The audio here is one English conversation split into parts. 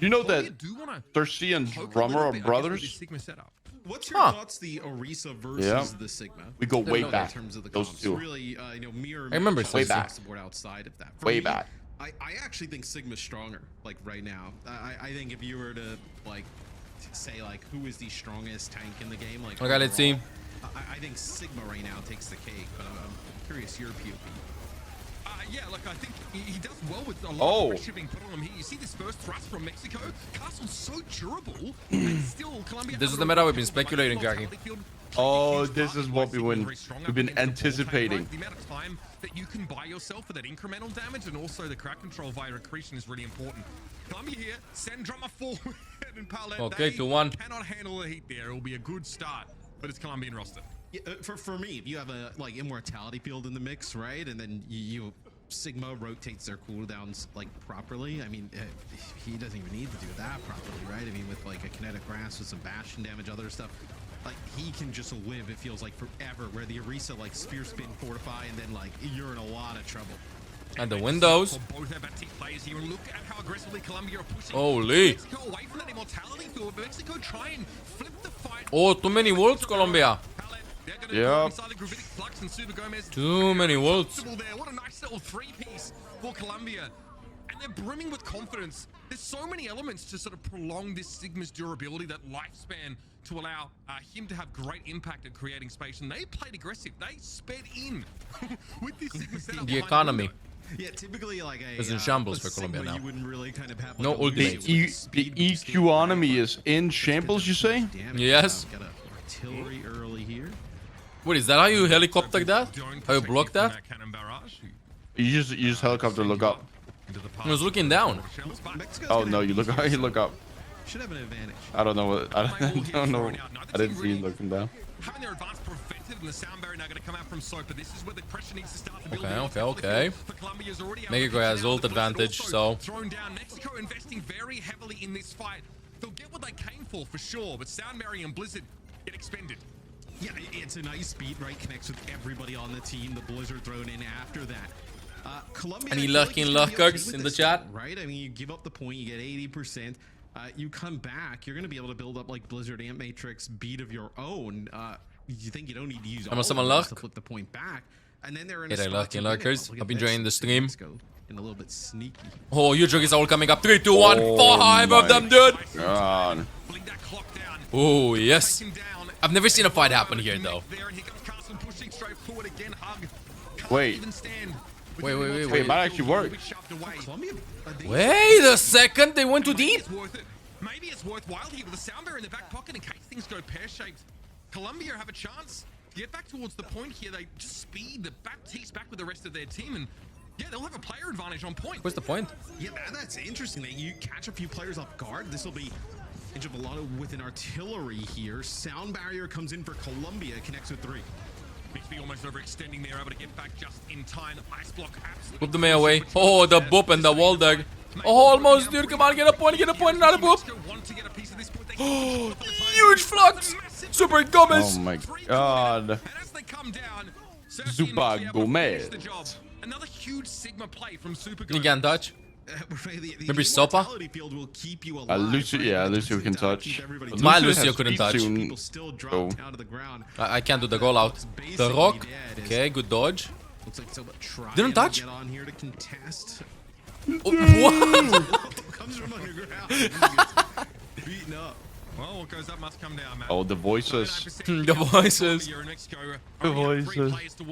You know that Thirsty and Drummer are brothers? What's your thoughts, the Orisa versus the Sigma? We go way back. In terms of the Those comps. two. Really, mirror I remember way Sigma. back. Outside of that. For Way me, back. I actually think Sigma's stronger. Like right now, I think if you were to like say like who is the strongest tank in the game, like Okay, let's see. I think Sigma right now takes the cake, but I'm curious your POV. Yeah, look, I think he does well with a lot of pressure being put on him here. You see this first thrust from Mexico? Castle's so durable, and still Colombia... This is the meta we've been speculating, Jackie. Oh, this is what we've been anticipating. The amount of time that you can buy yourself for that incremental damage and also the crack control via accretion is really important. Colombia here, send Drummer forward and Palet. Okay, 2-1. Cannot handle the heat there. It will be a good start, but it's Colombian roster. Yeah, for me, if you have a like immortality field in the mix, right, and then you Sigma rotates their cooldowns like properly. I mean, he doesn't even need to do that properly, right? I mean, with like a kinetic grasp with some bastion damage, other stuff, like he can just live. It feels like forever. Where the Orisa like spear spin fortify, and then like you're in a lot of trouble. And the windows. Both our team players here, and look at how aggressively Colombia are pushing. Holy. Mexico away from that immortality field. Mexico try and flip the fight. Oh, too many wolves, Colombia. Yeah. Too many wolves. What a nice little three-piece for Colombia. And they're brimming with confidence. There's so many elements to sort of prolong this Sigma's durability, that lifespan, to allow him to have great impact at creating space. And they played aggressive. They sped in with this Sigma setup. The economy. Yeah, typically like is in shambles for Colombia now. You wouldn't really kind of have like no ultimate. The economy is in shambles, you say? Yes. Got a artillery early here. What is that? How you helicopter that? How you block that? You just helicopter look up. He was looking down. Oh no, you look up. Should have an advantage. I don't know what I don't know. I didn't see him looking down. Having their advance prevented, and the sound barrier now going to come out from Soap, but this is where the pressure needs to start to build. Okay. Mexico has ult advantage, so thrown down. Mexico investing very heavily in this fight. They'll get what they came for sure, but sound barrier and Blizzard get expended. Yeah, it's a nice beat, right? Connects with everybody on the team. The Blizzard thrown in after that. Colombia. Any lucky luckers in the chat? Right? I mean, you give up the point, you get 80%. You come back, you're going to be able to build up like Blizzard Ant Matrix beat of your own. You think you don't need to use all some of luck to flip the point back, and then they're in Hey, a lucky luckers. I've been enjoying the stream. And a little bit sneaky. Oh, your jug is all coming up. 3, 2, 1. 5 of them, dude. God. Oh, yes. I've never seen a fight happen here, though. Wait, it might actually work. Wait a second. They went too deep. Maybe it's worthwhile here with the sound barrier in the back pocket in case things go pear-shaped. Colombia have a chance to get back towards the point here. They just speed the Baptiste back with the rest of their team, and yeah, they'll have a player advantage on point. What's the point? Yeah, that's interesting. That you catch a few players off guard. This will be of a lot with an artillery here. Sound barrier comes in for Colombia, connects with 3. BXB almost overextending there, able to get back just in time. Ice block absolutely. Put the May away. Oh, the boop and the wall dog. Oh, almost, dude. Come on, get a point, not a boop. Huge flux. Super Gomez. Oh my God. Super Gomez. Another huge Sigma play from Super You can't touch. Maybe Sopa? Lucio can touch. My Lucio couldn't touch. Oh. I can't do the goal out. The Rock. Okay, good dodge. Didn't touch? Oh, what? Well, what goes up must come down, man. Oh, the voices. The voices. The voices. The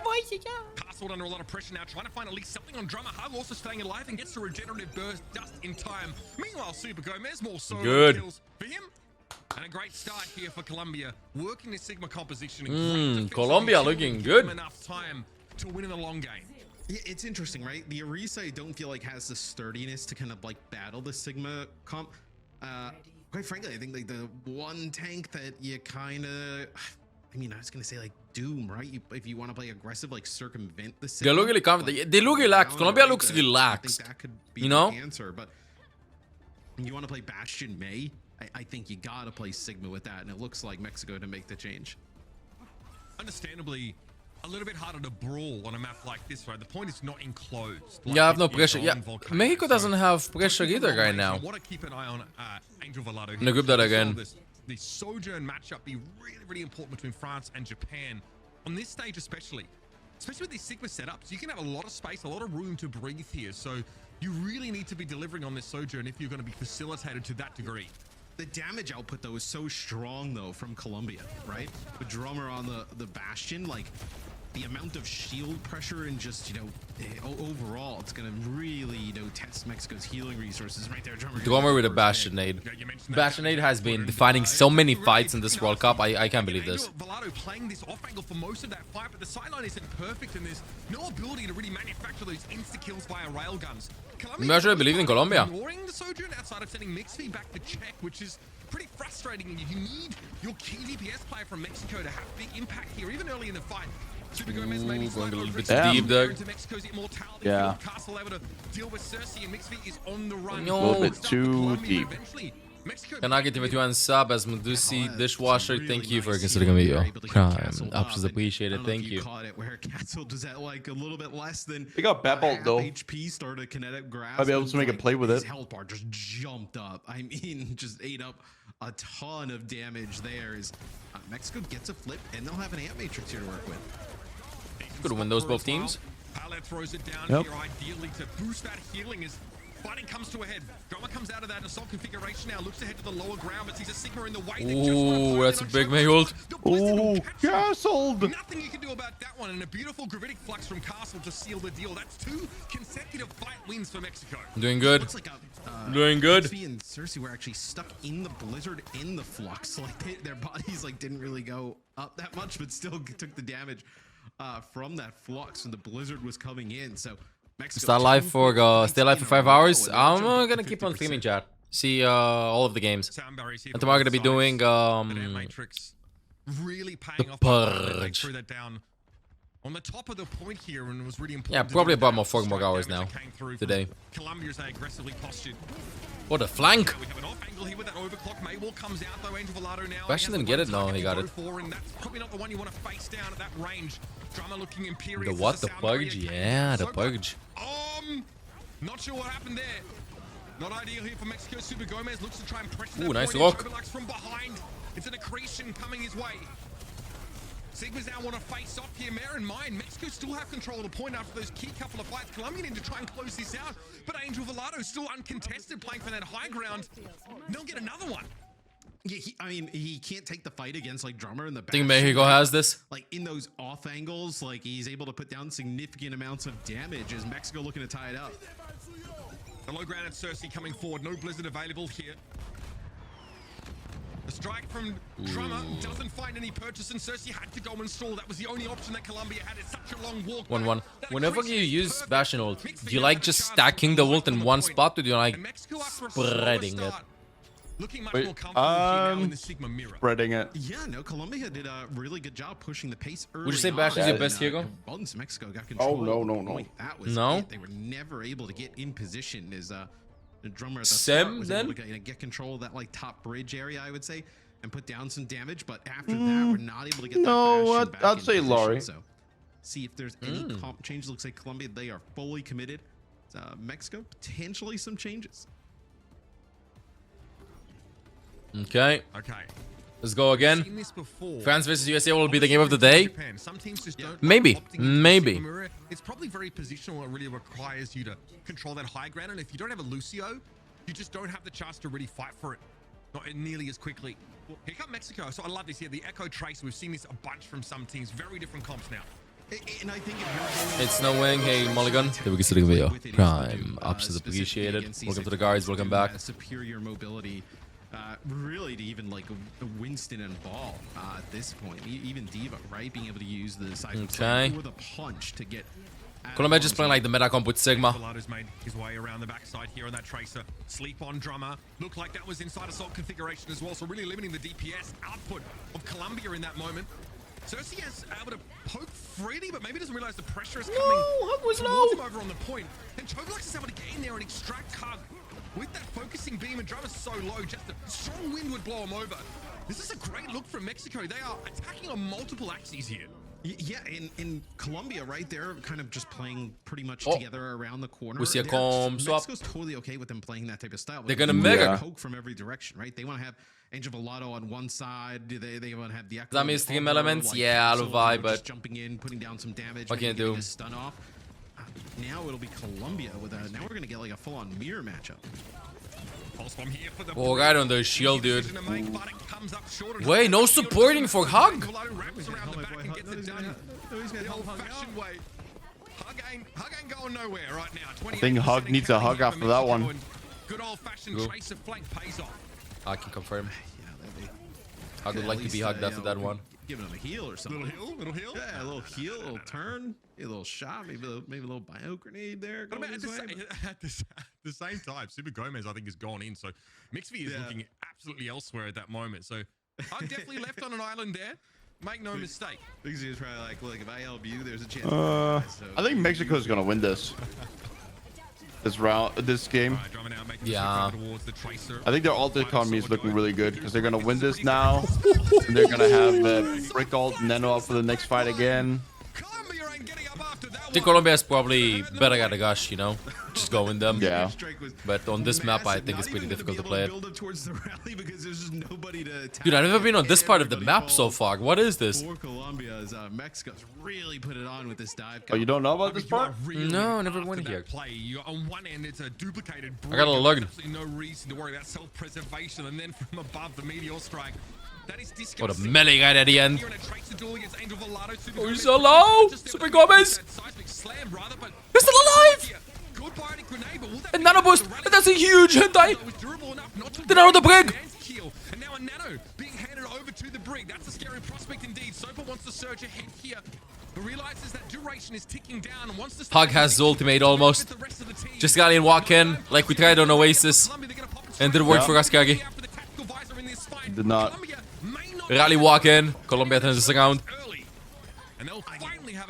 voices, Castled under a lot of pressure now, trying to find at least something on Drummer. Hug also staying alive and gets a regenerative burst just in time. Meanwhile, Super Gomez more solo kills for him. And a great start here for Colombia, working this Sigma composition. Colombia looking good. Enough time to win in the long game. Yeah, it's interesting, right? The Orisa, I don't feel like has the sturdiness to kind of like battle the Sigma comp. Quite frankly, I think like the one tank that you kind of, I mean, I was gonna say like Doom, right? If you want to play aggressive, like circumvent the Sigma. They look really confident. They look relaxed. Colombia looks relaxed. I think that could be you know? the answer, but you want to play Bastion May? I think you gotta play Sigma with that, and it looks like Mexico to make the change. Understandably, a little bit harder to brawl on a map like this, right? The point is not enclosed. Yeah, I have no it's pressure. on Yeah, Volcano. Mexico doesn't have So, pressure either right now. I want to keep an eye on Angel Volado. No, group that again. The Sojourn matchup be really, really important between France and Japan on this stage, especially with these Sigma setups. You can have a lot of space, a lot of room to breathe here. So you really need to be delivering on this Sojourn if you're going to be facilitated to that degree. The damage output though is so strong though from Colombia, right? The drummer on the Bastion, like the amount of shield pressure and just, you know, overall, it's gonna really, you know, test Mexico's healing resources right there. Drummer with a Bastion nade. Bastion nade has been defining so many fights in this World Cup. I can't believe this. Volado playing this off angle for most of that fight, but the sideline isn't perfect, and there's no ability to really manufacture those insta kills via railguns. You actually believe in Colombia. Ignoring the Sojourn outside of sending Mixfeed back to check, which is pretty frustrating. You need your key DPS player from Mexico to have big impact here, even early in the fight. Going a little bit deep there. Yeah. Castle able to deal with Cersei, and Mixfeed is on the run. No. A little bit too deep. Kanagi TV to sub as Medusi Dishwasher. Thank you for considering a video. Prime. Ups is appreciated. Thank you. Caught it where Castle does that like a little bit less than. They got Beppolt though. HP started kinetic grasp. I'll be able to make a play with his it. health bar just jumped up. I mean, just ate up a ton of damage there. Is Mexico gets a flip and they'll have an Ant Matrix here to work with. Could win those both teams. Palet throws it down here ideally to boost that healing as fighting comes to a head. Drummer comes out of that assault configuration now, looks ahead to the lower ground, but sees a Sigma in the way. Ooh, that's a big mayhold. Ooh, castled. Nothing you can do about that one, and a beautiful gravitic flux from Castle to seal the deal. That's 2 consecutive fight wins for Mexico. Doing good. Looks like Doing good. Sophie and Cersei were actually stuck in the blizzard in the flux. Like their bodies like didn't really go up that much, but still took the damage from that flux when the blizzard was coming in. So Mexico Stay alive for 5 hours. I'm gonna keep on streaming, chat. See all of the games. And tomorrow I'm gonna be doing really paying the off. Purge. Threw that down on the top of the point here, and it was really important. Yeah, probably about 4 more hours now today. Colombia's aggressively postured. What a flank! We have an off angle here with that overclock. Maywall comes out though. Angel Volado now. Bastion didn't get it. No, he got it. And that's probably not the one you want to face down at that range. Drummer looking imperious. The what? The Purge? Yeah, the Purge. Not sure what happened there. Not ideal here for Mexico. Super Gomez looks to try and press that nice point. rock. Overlux from behind. It's an accretion coming his way. Sigmas now want to face off here. Bear in mind, Mexico still have control of the point after those key couple of fights. Colombia need to try and close this out, but Angel Volado still uncontested, playing for that high ground. They'll get another one. Yeah, I mean, he can't take the fight against like Drummer in the back. I think Mexico has this. Like in those off angles, like he's able to put down significant amounts of damage. Is Mexico looking to tie it up? The low ground and Cersei coming forward. No blizzard available here. The strike from Drummer doesn't find any purchase, and Cersei had to go and stall. That was the only option that Colombia had. It's such a long walk. 1-1. Whenever you use Bastion ult, do you like just stacking the ult in one spot, or do you like spreading it? Looking much more comfortable here now in the Sigma mirror. Spreading it. Yeah, no, Colombia did a really good job pushing the pace early. Would you say on. Bastion's your best hero? Once Mexico got control. Oh, no. That was No? it. They were never able to get in position. As the Drummer at the Sem, start was then? able to get control of that like top bridge area, I would say, and put down some damage. But after that, we're not able to get No, that Bastion back I'd in say position. Laurie. So see if there's any comp change. Looks like Colombia, they are fully committed. Mexico, potentially some changes. Okay, Okay. let's go again. Seen this before. France versus USA will be the game of the day. Japan. Some teams just don't Maybe, like opting into the maybe. Sigma mirror. It's probably very positional. It really requires you to control that high ground, and if you don't have a Lucio, you just don't have the chance to really fight for it, not nearly as quickly. Here come Mexico. So I love this here. The Echo Trace. We've seen this a bunch from some teams. Very different comps now. And I think if It's snowing. Hey, Mulligan. There we go. Sitting video. Prime. Ups is appreciated. Welcome to the guards. Welcome back. Superior mobility. Really to even like a Winston and Ball at this point, even Diva, right? Being able to use the side Okay. or the punch to get. Colombia just playing like the meta comp with Sigma. Volado's made his way around the backside here on that Tracer. Sleep on Drummer. Looked like that was inside assault configuration as well, so really limiting the DPS output of Colombia in that moment. Cersei is able to poke freely, but maybe doesn't realize the pressure is coming Hug was towards low. him over on the point. And Chovelux is able to get in there and extract Hug. With that focusing beam, and Drummer's so low, just a strong wind would blow him over. This is a great look from Mexico. They are attacking on multiple axes here. Yeah, in Colombia, right? They're kind of just playing pretty much together around the corner. We see a They're comb just- swap. Mexico's totally okay with them playing that type of style. They're gonna They mega. want poke from every direction, right? They want to have Angel Volato on one side. They want to have the Echo. That on the means stream other, elements? like, Yeah, Castle, I'll vibe, just but jumping in, putting down some damage. what can maybe you getting do? a stun off. Now it'll be Colombia with a. Now we're gonna get like a full-on mirror matchup. Oh, right on the shield, dude. Wait, no supporting for Hug. I think Hug needs a hug after that one. Good old-fashioned tracer flank pays off. I can confirm. Yeah, Hug would like to be hugged after that one. Giving him a heal or something. Little heal. Yeah, a little heal, a little turn, a little shot, maybe a little bio grenade there. But going at his way, the same time, Super Gomez, I think, has gone in. So Mixvy is looking absolutely elsewhere at that moment. So I'm definitely left on an island there. Make no mistake. Bixby is probably like, look, if I help you, there's a chance. I think Mexico's gonna win this. This game. Yeah. I think their ult economy is looking really good because they're gonna win this now. And they're gonna have Brick ult Nano up for the next fight again. I think Colombia is probably better at the gush, you know? Just go in them. Yeah. But on this map, I think it's pretty difficult to play it. Dude, Dude, I've never been on this part of the map so far. What is this? For Colombia, Mexico's really put it on with this dive. Oh, you don't know about this part? No, never went here. Play. You, on one end, it's a duplicated. I gotta learn. Absolutely no reason to worry about self-preservation, and then from above, the meteor strike. That is disgusting. What a melee right at the end. Here in a tracer duel against Angel Volato, Super Oh, Gomez. he's so low. Just Super Gomez. that seismic slam, rather, but He's still alive. good bionic grenade, but will that And be nano enough? boost. The rally And that's a huge hentai. was durable enough not to The nano the break brig. Kill. And now a nano being handed over to the brig. That's a scary prospect indeed. Sopa wants to surge ahead here, but realizes that duration is ticking down and wants to Hug has his ultimate almost. Just got in, walk in, like we tried on Oasis. And didn't work for us, Kagi. Did not. Rally walk in, Colombia turns this around.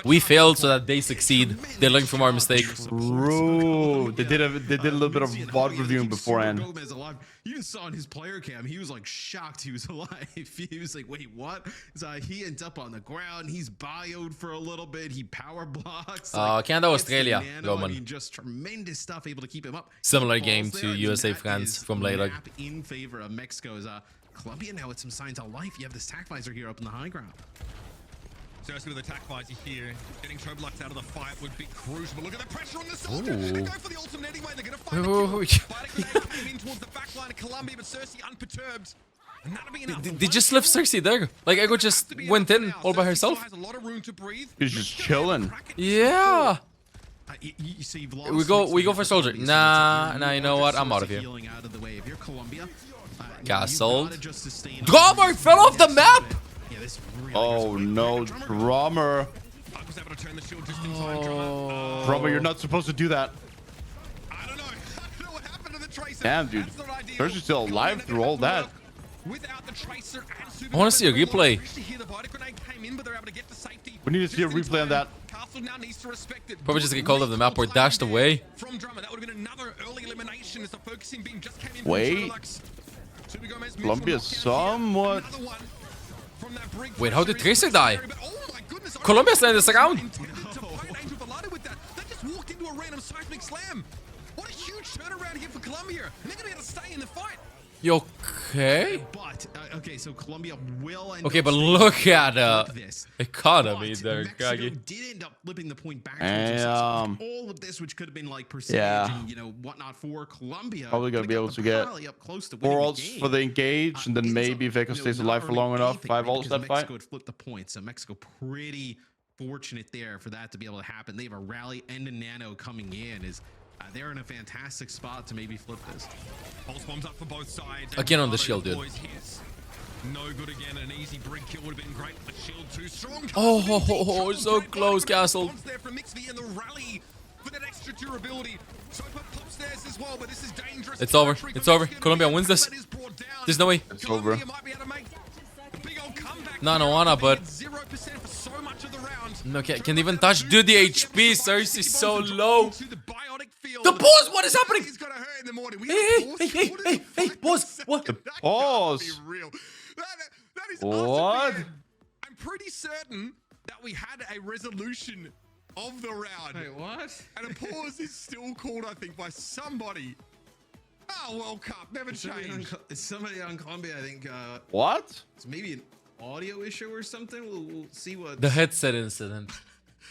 We failed so that they succeed. They learn from our mistake. Bro, they did a little bit of VOD reviewing beforehand. Gomez alive. You even saw in his player cam, he was like shocked he was alive. He was like, wait, what? So he ends up on the ground. He's bioed for a little bit. He power blocks. Canada, gets the Australia, nano. I Roman. mean, just tremendous stuff able to keep him up. Similar He game falls to there, and USA that France is from later. map in favor of Mexico's Colombia now with some signs of life. You have this tac visor here up in the high ground. Cersei with attack visor here. Getting Troblux out of the fight would be crucial. But look at the pressure on the soldier. They go for the ultimate anyway. They're going to find the kill. Bionic grenade came in towards the back line of Colombia, but Cersei unperturbed. And that'll be enough. They just left Cersei there. Like, Ego just went in all by herself. Has a lot of room to breathe. He's just chilling. Yeah. So We go for soldier. Nah, you know what? I'm out of here. Out of the way. If you're Colombia, Castled. Drummer fell off the map! Yeah, this really Oh no, Drummer. I was able to turn the shield just in time. Drummer. Drummer, you're not supposed to do that. I don't know. I don't know what happened to the tracer. Damn, dude. That's not ideal. Cersei's still alive through all that. Without the tracer and Super I wanna see a Gomez, replay. actually here the bionic grenade came in, but they're able to get to safety. We need to see a Just in replay on time. that. Castle now needs to respect it. Probably just get called off the map or dashed away. From Drummer, that would have been another early elimination as the focusing beam just came in. Wait. Super Gomez, Colombia somewhat. Another one from that brig. Wait, how did Pressure Tracer die? but oh my goodness, I Colombia don't slaying this around. intended to fight Angel Volato with that. They just walked into a random seismic slam. What a huge turnaround here for Colombia. And they're going to be able to stay in the fight. You okay? But okay, so Colombia will end Okay, up but staying look at this. economy But there, Mexico Kagi. did end up flipping the point back to all of this, which could have been like percentage Yeah. and whatnot for Colombia. Probably gonna They be got able the to get rally up close to 4 winning the ults game. for the engage, and then Ends maybe up, Vega stays not alive for earning long enough. anything, 5 right, ults because that fight. Mexico had flipped the point, so Mexico pretty fortunate there for that to be able to happen. They have a rally and a nano coming in. They're in a fantastic spot to maybe flip this. Pulse bombs up for both sides. Again on the Volato shield, dude. deploys his. No good again. An easy brig kill would have been great. The shield too strong. Oh, so close, Castle. There from Mixvy and the rally for that extra durability. Sopa pops theirs as well, but this is dangerous. It's over. It's over. Colombia wins this. There's no way. It's over. Colombia might be able to make a big old comeback. No, I here. wanna, but 0% for so much of the round. no, can't even touch. Dude, the HP, Cersei's so low. To the biotic field. The pause, what is happening? He's gonna hurt in the morning. We Hey, have hey, hey, pause. hey, hey, pause. What? That can't Pause. be real. That is What? awesome, man. I'm pretty certain that we have think, by somebody. Oh, World Cup never changed. Somebody on Colombia, I think. What? It's maybe an audio issue or something. We'll see what. The headset incident.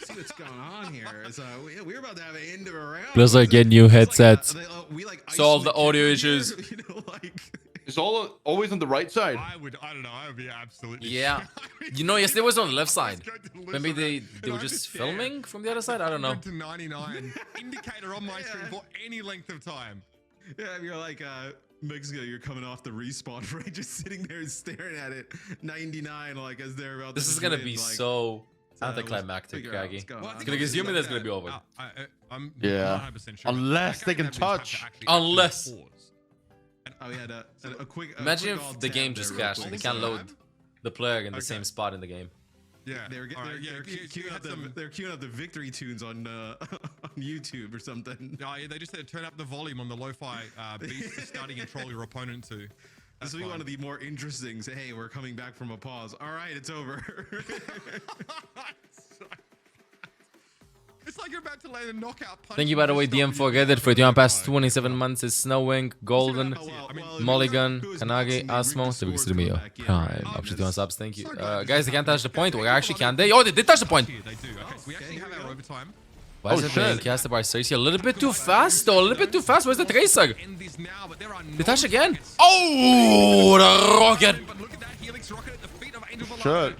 See what's going on here. So we're about to have an end of a round. Plus, I get new headsets. We like Solve the isolate audio here, issues. You know, like. It's always on the right side. I don't know. I would be absolutely. Yeah. You know, yesterday was on the left side. Let's go to the Maybe left they side. were And just I was filming from the other side. I don't know. To 99 indicator on my screen for any length of time. Yeah, you're like Mexico. You're coming off the respawn, right? Just sitting there and staring at it. 99, like as they're about. This to is gonna win, be like, so let's anticlimactic, figure out Kagi. what's going Well, I on. think Gonna it's assuming like that's gonna be over. I'm Yeah. 100% sure. Unless That they can game have touch. to actually Unless. pause. Oh, we had a quick. Imagine quick if the alt game tab just there real crashed. quick. They can't load the player in the Okay. same spot in the game. Yeah. They're All right, yeah, queuing up they're queuing up the victory tunes on on YouTube or something. Oh, yeah, they just said turn up the volume on the lo-fi beats to start and control your opponent to. This will be one of the more interesting. Say, hey, we're coming back from a pause. All right, it's over. It's like you're about to land a knockout punch. Thank you, by the way, DM for Reddit for 21 past 27 months. It's snowing, golden, Mulligan, Kanagi, Asmo, the biggest of me. Prime. Up to 21 subs, thank you. Guys, they can't touch the point. Or actually, can they? Oh, they did touch the point. They do. Okay, so we actually have our overtime. Why is it being casted by Cersei? A little bit too fast, though. A little bit too fast. Where's the Tracer? End this now, but there are They touch no again. targets. Oh, the rocket. But look at that Helix rocket at the feet of Angel Valado. Shit.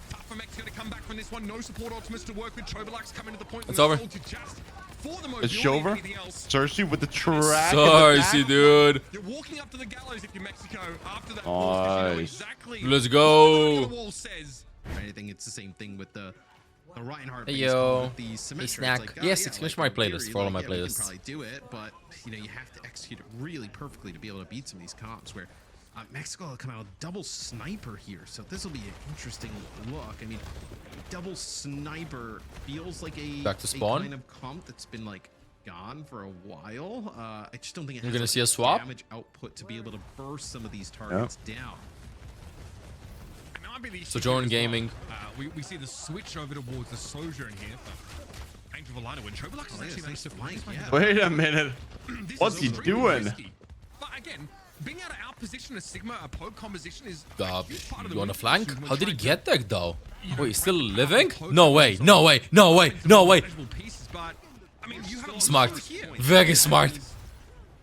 Tough for Mexico to come back from this one. No support ultimates to work with. Chobolux coming to the point. It's over. It's over. Cersei with the track. Cersei, dude. You're walking up to the gallows if you're Mexico after that. Nice. Exactly. Let's what go. the wall says. I think it's the same thing with the Reinhardt. Hey, base yo. with the Symmetra. It's snack. like, Yes, it's finished my in playlist, theory, for all of like, my yeah, we can playlists. probably do it, but you know you have to execute it really perfectly to be able to beat some of these comps. Where Mexico will come out double sniper here, so this will be an interesting look. I mean, double sniper feels like a Back to spawn? a kind of comp that's been like gone for a while. I just don't think it You're has gonna like, see a swap? damage output to be able to burst some of these targets down. Sojourn Gaming. We see the switch over towards the Sojourn here for Angel Valado when Chobolux is actually managed to find his way. Wait a minute. This What's is he extremely doing? risky. But again, being able to outposition a Sigma, a poke composition is a huge part of the You on a move flank? when How did he trying to, get there, though? you know, Wait, he's still break down living? poke No way, points no on way, no way, no way. manageable pieces, but, I mean, you have a Smart. lot here. Very smart.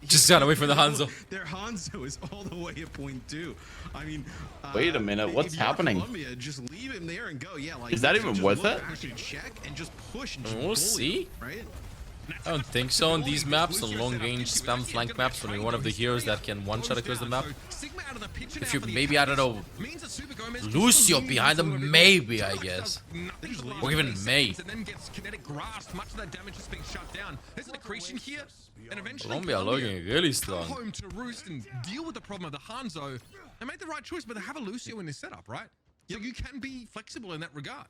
Just got away from the Hanzo. Their Hanzo is all the way at point 2. I mean, Wait a minute, if what's you're happening? Colombia, just leave him there and go. Yeah, like Is that you even just worth look it? back and check and just push and just We'll bully, see. right? I don't think so on these maps, on long-range spam flank maps, when you're one of the heroes that can one-shot across the map. If you maybe, I don't know, Lucio behind them, maybe, I guess. Or even May. And then gets kinetic grasp. Much of that damage is being shut down. There's an accretion here, and eventually Colombia looking really come strong. home to roost and deal with the problem of the Hanzo. They made the right choice, but they have a Lucio in this setup, right? So you can be flexible in that regard.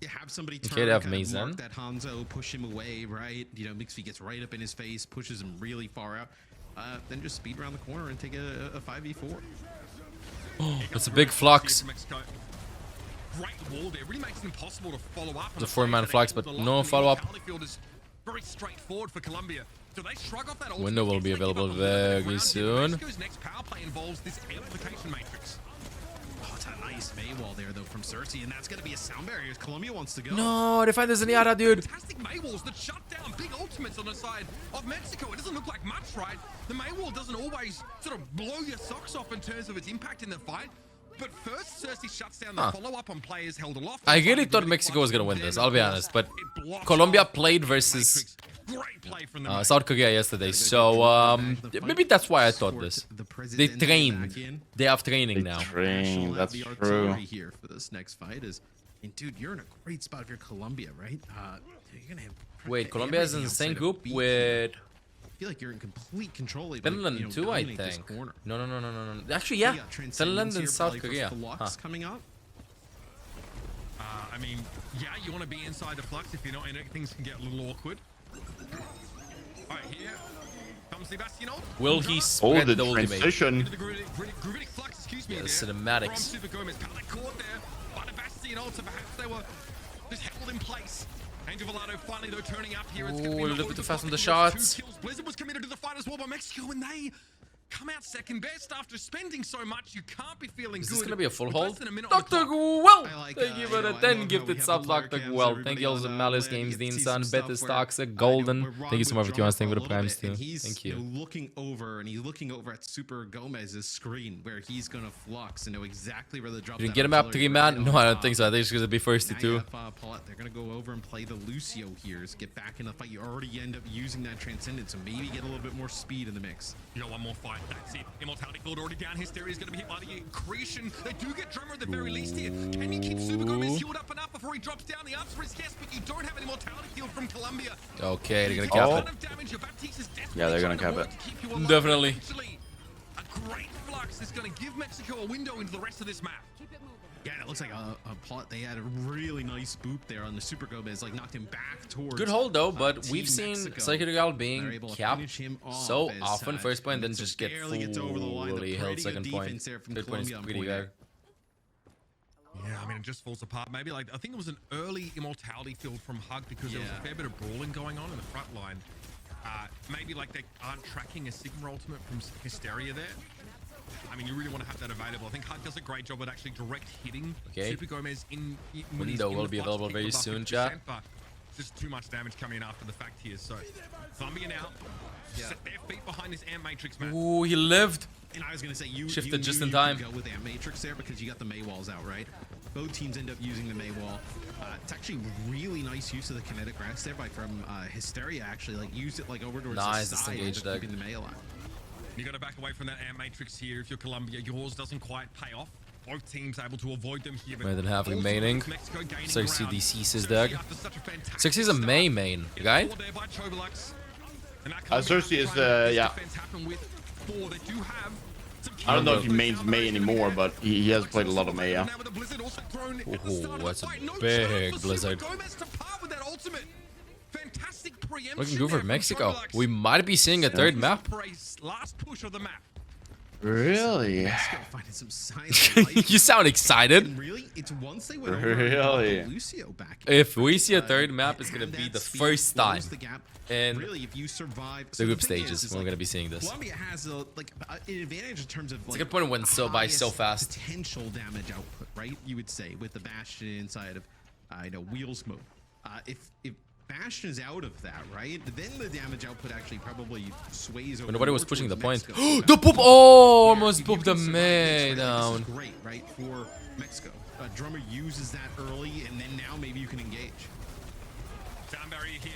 You have somebody Okay, turn, they have kind of Mazen. mark that Hanzo, push him away, right? You know, Mixfy gets right up in his face, pushes him really far out. Then just speed around the corner and take a 5v4. It's a big flux. Great wall there. Really makes it impossible to follow up. It's a 4-man flux, but no follow-up. Very straightforward for Colombia. So they shrug off that Window will be available very soon. Mexico's next power play involves this amplification matrix. Oh, it's a nice Maywall there, though, from Cersei, and that's going to be a sound barrier if Colombia wants to go. No, they find the Zenyatta, dude. Fantastic Maywalls that shut down big ultimates on the side of Mexico. It doesn't look like much, right? The Maywall doesn't always sort of blow your socks off in terms of its impact in the fight. But first, Cersei shuts down the follow-up on players held aloft. I really thought Mexico was gonna win this, I'll be honest, but Colombia played versus Great play from the South Korea yesterday, so maybe that's why I thought this. They trained. They have training now. Train, Have that's the true. artillery here for this next fight is, and dude, you're in a great spot if you're Colombia, right? You're gonna have Wait, Colombia is in the everything same outside of group beat. with I feel like you're in complete control of Finland you know, too, I dominate this think. corner. No. Actually, yeah. You got Transcendence Finland here and South probably for Korea. Flux Huh. coming up. I mean, yeah, you want to be inside the flux. If you're not in it, things can get a little awkward. All right, here comes Sebastian. Will he Oh, spread the the ultimate? transition. Into the gravitic flux, excuse me. Yeah, the there, cinematics. From Super Gomez. Pallet caught there by the Bastion ult, so perhaps they were just held in place. Angel Valado finally, though, turning up here. It's gonna be Ooh, a an little bit too overpocket fast on the here. shots. 2 kills Blizzard was committed to the fight as well by Mexico, and they come out second best after spending so much. You can't be feeling Is good. this gonna be a full with less hold? than a minute on the Dr. clock. Well, I like, thank you for you the know, I 10 love how gifted we subs, have the Dr. lurk Well. cams, Thank you also, everybody Malice on Games, land. Dean You Sun, get some Betis stuff where, Toxic, Golden. we're Thank you so wrong much with for 2 months. Thank you for the Drama a primes little too. bit, and he's, Thank you you. know, looking over at Super Gomez's screen where he's gonna flux and know exactly where the drop. You can get him up 3 man? No, I don't think so. I think it's gonna be first to 2. Paulette, they're gonna go over and play the Lucio here. Get back in the fight. You already end up using that Transcendence, so maybe get a little bit more speed in the mix. You got one more fight. That's it. Immortality Field already down. Hysteria is going to be hit by the accretion. They do get Drummer at the very least here. Can you keep Super Gomez healed up enough before he drops down? The answer is yes, but you don't have an Immortality Field from Colombia. Okay, they're gonna Oh. cap it. Yeah, they're gonna cap it. Definitely. A great flux is going to give Mexico a window into the rest of this map. Yeah, it looks like a plot. They had a really nice boop there on the Super Gomez, like knocked him back towards. Good hold though, but Team we've seen Mexico. Psychedelic They're being able to capped finish him off so as often such, first point, and then it just get barely gets over the line. fully A held pretty second good point. defense there from Third point is Colombia on pretty point good. Yeah, I mean, it just falls apart. Maybe like I think it was an early Immortality Field from Hug because there was a fair bit of brawling going on in the front line. Maybe like they aren't tracking a Sigma ultimate from Hysteria there. I mean, you really want to have that available. I think Hug does a great job at actually direct hitting Super Gomez in when he's Window in will the be flux, available pick very them up soon, 50%, chat. But just too much damage coming in after the fact here. So Colombia now set their feet behind this Amp Matrix man. Ooh, he lived. And I was gonna say you Shifted just knew in you time. could go with Amp Matrix there because you got the May walls out, right? Both teams end up using the May wall. It's actually really nice use of the kinetic rest there from Hysteria. Actually, like used it like over towards Nice the side, disengage keeping deck. the May alive. You got to back away from that Amp Matrix here if you're Colombia. Yours doesn't quite pay off. Both teams able to avoid them here. Rather than having maining. Cersei DC's deck. Cersei's a main, guy. Cersei is, yeah. I don't know if he mains May anymore, but he has played a lot of May, yeah. Ooh, that's a big Blizzard. Looking good for Mexico. We might be seeing a third map. Last push of the map. Really? Finding some signs of life. You sound excited. And really, it's once they went over Really? Lucio back. If we see a third map, it's gonna and be that the speed first time closed the gap. in Really, if you survive the group stages when we're gonna be seeing this. Colombia has an advantage in terms of It's a good point when so by so highest fast. potential damage output, right? You would say with the Bastion inside of Wheels mode. If Bastion is out of that, right? Then the damage output actually probably sways over. When nobody was more pushing the towards point. Mexico. The poop! Oh, Yeah, almost if you pooped the can survive May this, right, down. This is great, right, for Mexico. Drummer uses that early, and then now maybe you can engage. Sound barrier here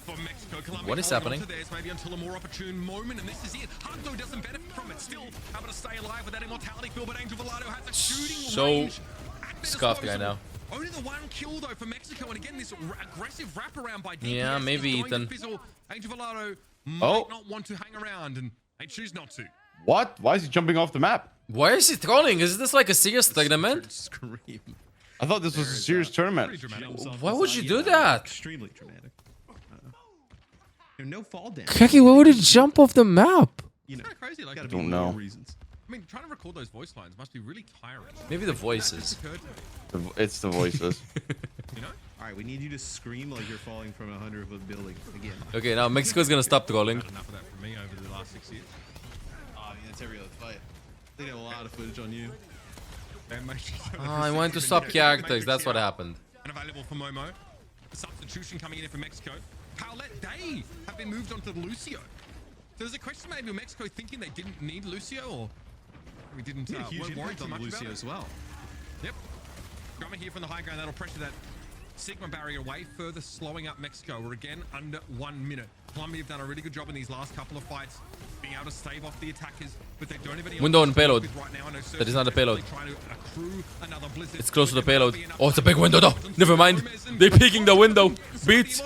for Mexico. Colombia What is holding happening? onto theirs, maybe until a more opportune moment, and this is it. Hundo doesn't benefit from it. Still able to stay alive with that immortality field, but Angel Velado has a shooting So range at their scuffed guy disposal. now. Only the one kill though for Mexico, and again this aggressive wraparound by DPS Yeah, is maybe going to Ethan. fizzle. Angel Velado Oh. might not want to hang around, and they choose not to. What? Why is he jumping off the map? Why is he trolling? Is this like a serious tournament? Scream. I thought this was a serious tournament. Pretty dramatic. Jumps off Why the would side, you do yeah, that? Extremely dramatic. No fall damage. Keki, why would he jump off the map? You know, Kind of crazy. Like, gotta I be don't more know. reasons. mean, trying to record those voice lines must be really tiring. Maybe the voices. Occurred to me, It's the voices. you know? All right, we need you to scream like you're falling from 100-foot building again. Okay, now Mexico's gonna stop trolling. Had enough of that from me over the last 6 years. Oh, I mean, that's every other fight. They got a lot of footage on you. I wanted to stop characters, that's what happened. And available for Momo. The substitution coming in for Mexico. Paulette, they have been moved on to Lucio. So there's a question maybe of Mexico thinking they didn't need Lucio, or we didn't Huge weren't worried impact too on much Lucio about it. as well. Yep. Drummer here from the high ground, that'll pressure that Sigma barrier way further, slowing up Mexico. We're again under 1 minute. Colombia have done a really good job in these last couple of fights, being able to stave off the attackers, but they don't have any Window options and payload. with right now. I know That is not a payload. trying to accrue another blizzard. It's close to the payload. Oh, it's a big window though. Never mind. They're peeking the window. Beats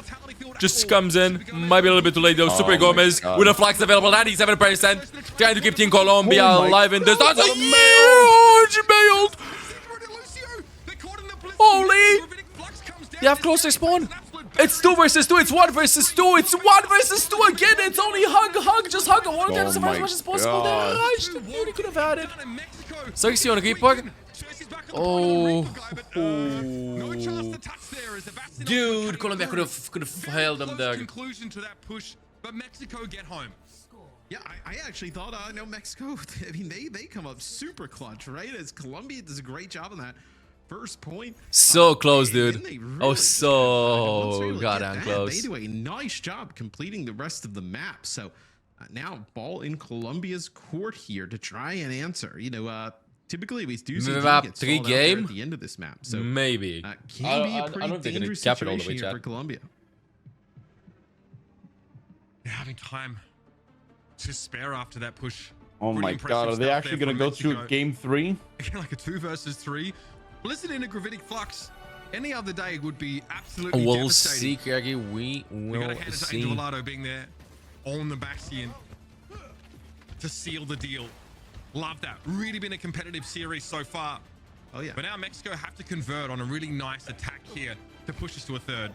just comes in. Might be a little bit too late though. Super my Gomez God. with a flax available. 97%. Trying to keep Team Colombia Oh my alive in this. That's a God. huge bailed. Holy. They have closer spawn. It's 2 versus 2. It's 1 versus 2. It's 1 versus 2 again. It's only hug. Just hug. I want to Oh as my much as possible. They God. rushed. They could have had it. Cersei on a Reaper. Oh. Dude, Colombia could have held them there. Conclusion to that push, but Mexico get home. Yeah, I actually thought, Mexico, I mean, they come up super clutch, right? As Colombia does a great job on that first point. So close, dude. Really Oh, once so they really goddamn get that, close. They do a nice job completing the rest of the map. So now ball in Colombia's court here to try and answer. Typically we do see Map gets 3 stalled out there game? at the end of this map. So Maybe. can be a I pretty don't think dangerous cap it all the situation way, here chat. for Colombia. They're having time to spare after that push. Oh Pretty my impressive god, are they stuff actually there going to from go through Mexico. game 3? Like a 2 versus 3. Blizzard in a gravitic flux. Any other day would be absolutely We'll devastating. see, Craigie. We We gotta will hand it to see. Angel Volado being there on the Bastion to seal the deal. Love that. Really been a competitive series so far. Oh yeah. But now Mexico have to convert on a really nice attack here to push us to a third.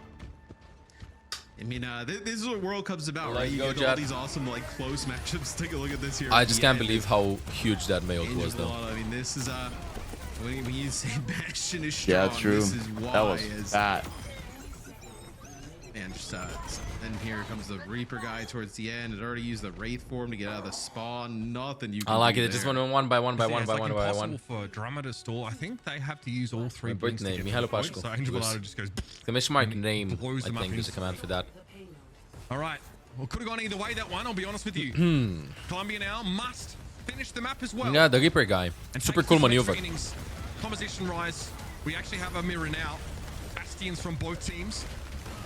I mean, this is what World Cup's about, right? Let's You go, get all Jad. these awesome, close matchups. Take a look at this here. I just can't Yeah, believe how huge that mail Angel was, though. Volado, I mean, this is when you say Bastion is Yeah, strong, true. this is why. That was is, fat. And just then here comes the Reaper guy towards the end. It already used the Wraith form to get out of the spawn. Nothing you can I like do it. It just there. went one by one by Yeah, one it's by like one by impossible one. for Drummer to stall. I think they have to use all 3 My blinks to birth get name, to the Mihailo point. Pashko. So Angel Yes. Volado just goes. Exclamation mark name, blows I them up think, is a instantly. command for that. All right. Well, could have gone either way, that one, I'll be honest with you. Colombia now must finish the map as well. Yeah, the Reaper guy. And Super take cool this next maneuver. innings. Composition rise. We actually have a mirror now. Bastions from both teams.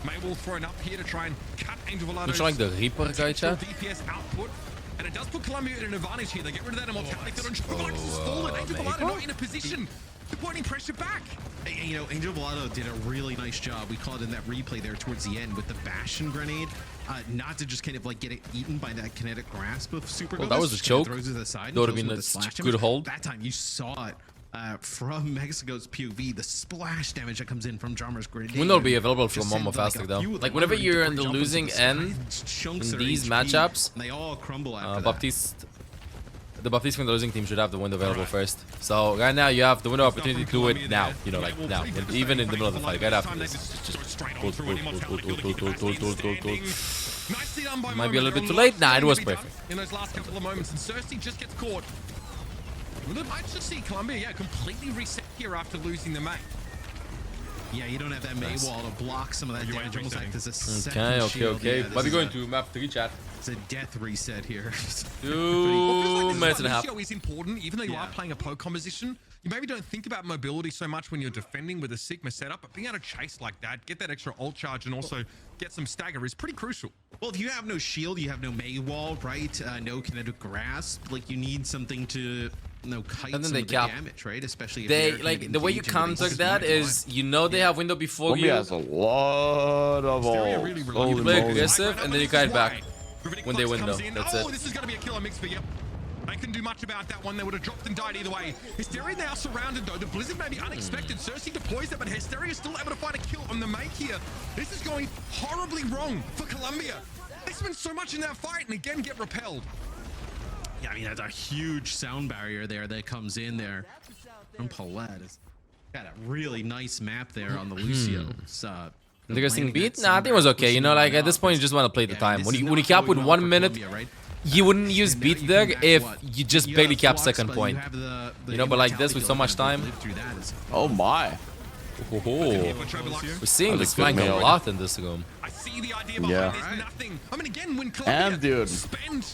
Maywall throwing up here to try and cut Angel Volado's Don't you like the Reaper guy, potential chat? DPS output. And it does put Colombia at an advantage here. They get rid of that immortality field and Chocolate has fallen. Angel Volado not in a position to put any pressure back. Hey, Angel Volado did a really nice job. We called in that replay there towards the end with the Bastion grenade. Not to just kind of get it eaten by that kinetic grasp of Super Well, Gomez, that was a just kinda choke. throws it to the side and That would've kills him been with a the splash good damage. hold. That time you saw it from Mexico's POV, the splash damage that comes in from Drummer's grenade. Wouldn't be available for Just Momo sent, faster, a though. few of Like, them whenever over you're to in the jump into losing side, end, chunks in their these HP, matchups, and they all crumble after that. Baptiste, the Baptiste from the losing team should have the window available first. So right now you have the window opportunity to do it now. Like now, even in the middle of the fight, right after this. Just pull. Might be a little bit too late. Nah, it was perfect. In those last couple of moments, and Cersei just gets caught. We might just see Colombia, completely reset here after losing the mate. Yeah, you don't have that May wall to block some of that You damage. ain't Almost like there's a Okay, second shield. okay. Yeah, this Might be is going a- to map 3 chat. It's a death reset here. 2 minutes and a half. This is important, even though you are playing a poke composition. You maybe don't think about mobility so much when you're defending with a Sigma setup, but being able to chase like that, get that extra ult charge, and also get some stagger is pretty crucial. Well, if you have no shield, you have no May wall, right? No kinetic grasp. Like you need something to kite And then some they of the cap. damage, right? Especially if They they're like the way you engaging with counter these that smart is they have window before Colombia you. has a lot of Hysteria ults. really Holy relies You play moly. aggressive, and then you kite back when they window. That's it. This is going to be a killer mix for you. They couldn't do much about that one. They would have dropped and died either way. Hysteria now surrounded though. The Blizzard may be unexpected. Cersei deploys that, but Hysteria is still able to find a kill on the make here. This is going horribly wrong for Colombia. They spent so much in that fight and again get repelled. Yeah, I mean that's a huge sound barrier there that comes in there. From Paulette has got a really nice map there on the Lucio. It's, Interesting landing beat? that Nah, I sound think it was barrier, okay. You pushing know, them like at off. this point, you just want to play the Yeah, time. this When is you not cap with going well 1 for minute, Colombia, right? you wouldn't use And now beat you there come back, if what? you just You barely have cap flux, second but you point. have the You know, but like this with so much time. Live through that is- Oh my. Oh, we're seeing That this was good flank a mail. lot in this room. I see the idea behind Yeah. this. Nothing. I mean, again, when Colombia And, dude, spend